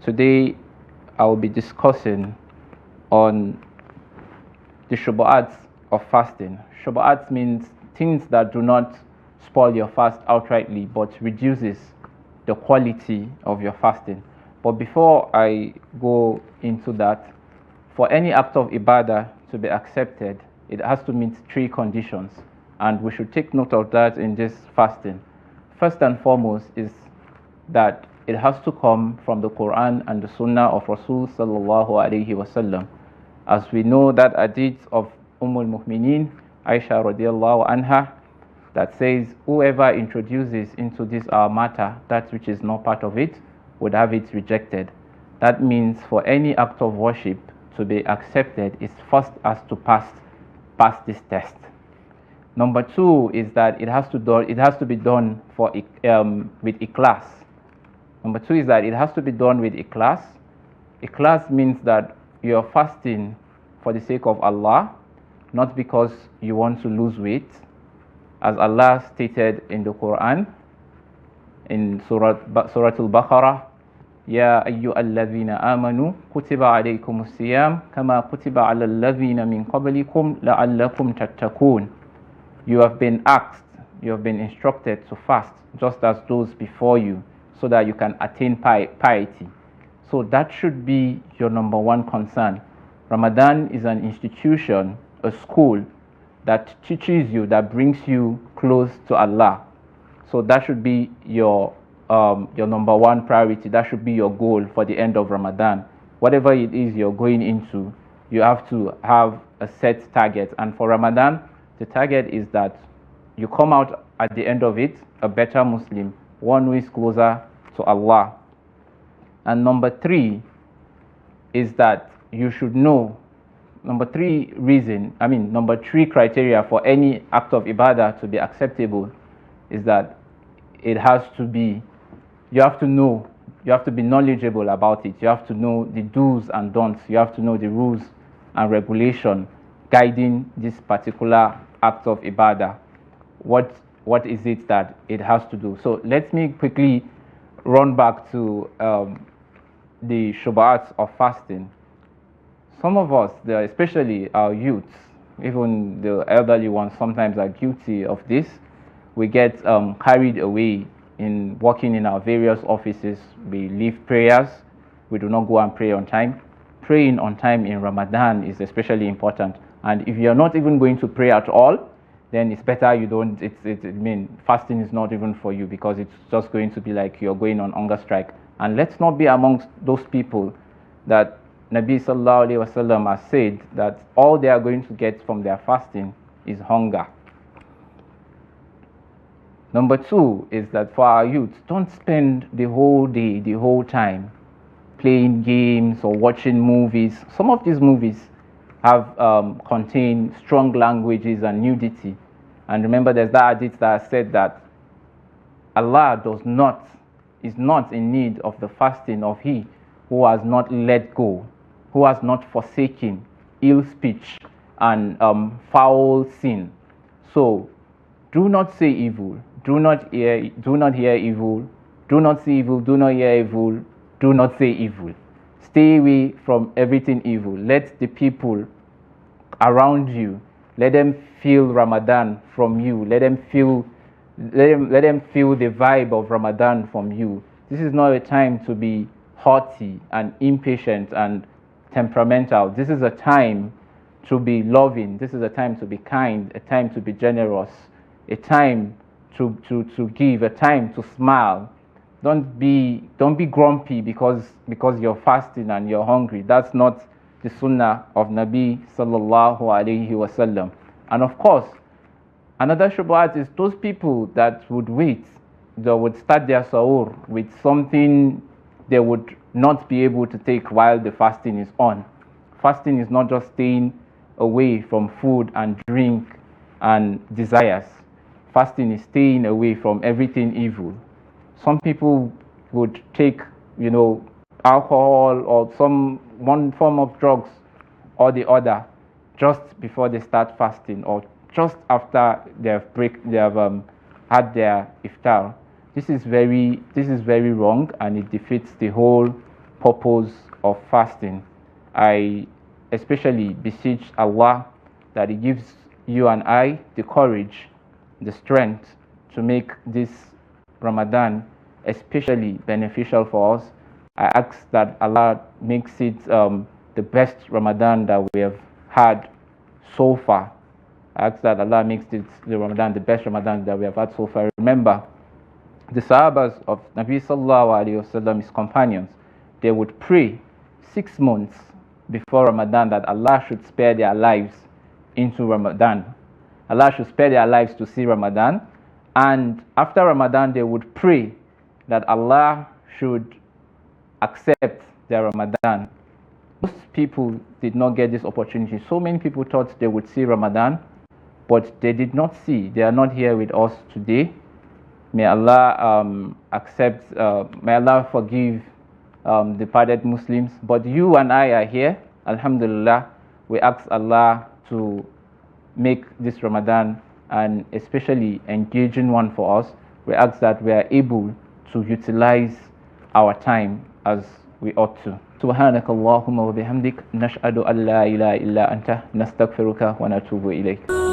Today I will be discussing on the shubuhats of fasting. Shubuhats means things that do not spoil your fast outrightly but reduces the quality of your fasting. But before I go into that, for any act of ibadah to be accepted, it has to meet three conditions, and we should take note of that in this fasting. First and foremost is that it has to come from the Quran and the Sunnah of Rasul sallallahu alaihi wasallam. As we know that hadith of al-Mu'minin Aisha radiallahu anha that says, whoever introduces into this our matter that which is not part of it would have it rejected. That means for any act of worship to be accepted, it first has to pass this test. Number two is that it has to be done with ikhlas. Number two is that it has to be done with ikhlas. Ikhlas means that you're fasting for the sake of Allah, not because you want to lose weight, as Allah stated in the Quran in Surah Al-Baqarah, Ya ayyuhalladhina amanu kutiba alaykumus siyam kama kutiba alal ladhina min qablikum la'allakum tattaqun. You have been asked, you have been instructed to fast just as those before you, so that you can attain piety. So that should be your number one concern. Ramadan is an institution, a school that teaches you, that brings you close to Allah. So that should be your number one priority. That should be your goal for the end of Ramadan. Whatever it is you're going into, you have to have a set target. And for Ramadan, the target is that you come out at the end of it a better Muslim, one who is closer to Allah. And number three is that you should know, number three criteria for any act of ibadah to be acceptable is that it has to be, you have to know, you have to be knowledgeable about it. You have to know the do's and don'ts. You have to know the rules and regulation guiding this particular act of ibadah. What is it that it has to do? So let me quickly run back to the shubahats of fasting. Some of us, especially our youths, even the elderly ones, sometimes are guilty of this. We get carried away in working in our various offices. We leave prayers. We do not go and pray on time. Praying on time in Ramadan is especially important. And if you're not even going to pray at all, then it's better you don't. Fasting is not even for you, because it's just going to be like you're going on hunger strike. And let's not be amongst those people that Nabi sallallahu alaihi wasallam has said that all they are going to get from their fasting is hunger. Number two is that for our youth, don't spend the whole day, the whole time playing games or watching movies. Some of these movies have contain strong languages and nudity. And remember, there's that hadith that said that Allah is not in need of the fasting of he who has not let go, who has not forsaken ill speech and foul sin. So do not say evil, do not hear evil, do not see evil, do not hear evil, do not say evil. Stay away from everything evil. Let the people around you, let them feel Ramadan from you. Let them feel the vibe of Ramadan from you. This is not a time to be haughty and impatient and temperamental. This is a time to be loving. This is a time to be kind, a time to be generous, a time to give, a time to smile. Don't be grumpy because you're fasting and you're hungry. That's not the sunnah of Nabi sallallahu alaihi wasallam. And of course, another shubuhat is those people that would wait, they would start their sahur with something they would not be able to take while the fasting is on. Fasting is not just staying away from food and drink and desires. Fasting is staying away from everything evil. Some people would take, alcohol or one form of drugs or the other just before they start fasting, or just after they have had their iftar. This is very wrong, and it defeats the whole purpose of fasting. I especially beseech Allah that He gives you and I the courage, the strength to make this Ramadan especially beneficial for us. I ask that Allah makes it the best Ramadan that we have had so far. I ask that Allah makes the best Ramadan that we have had so far. Remember, the Sahabas of Nabi Sallallahu Alaihi Wasallam, his companions, they would pray 6 months before Ramadan that Allah should spare their lives into Ramadan. Allah should spare their lives to see Ramadan. And after Ramadan, they would pray that Allah should accept their Ramadan. Most people did not get this opportunity. So many people thought they would see Ramadan, but they did not see. They are not here with us today. May Allah may Allah forgive departed Muslims. But you and I are here, Alhamdulillah. We ask Allah to make this Ramadan an especially engaging one for us. We ask that we are able to utilize our time as we ought to. سبحانك اللهم وبحمدك نشهد أن لا إله إلا أنت نستغفرك ونتوب إليك.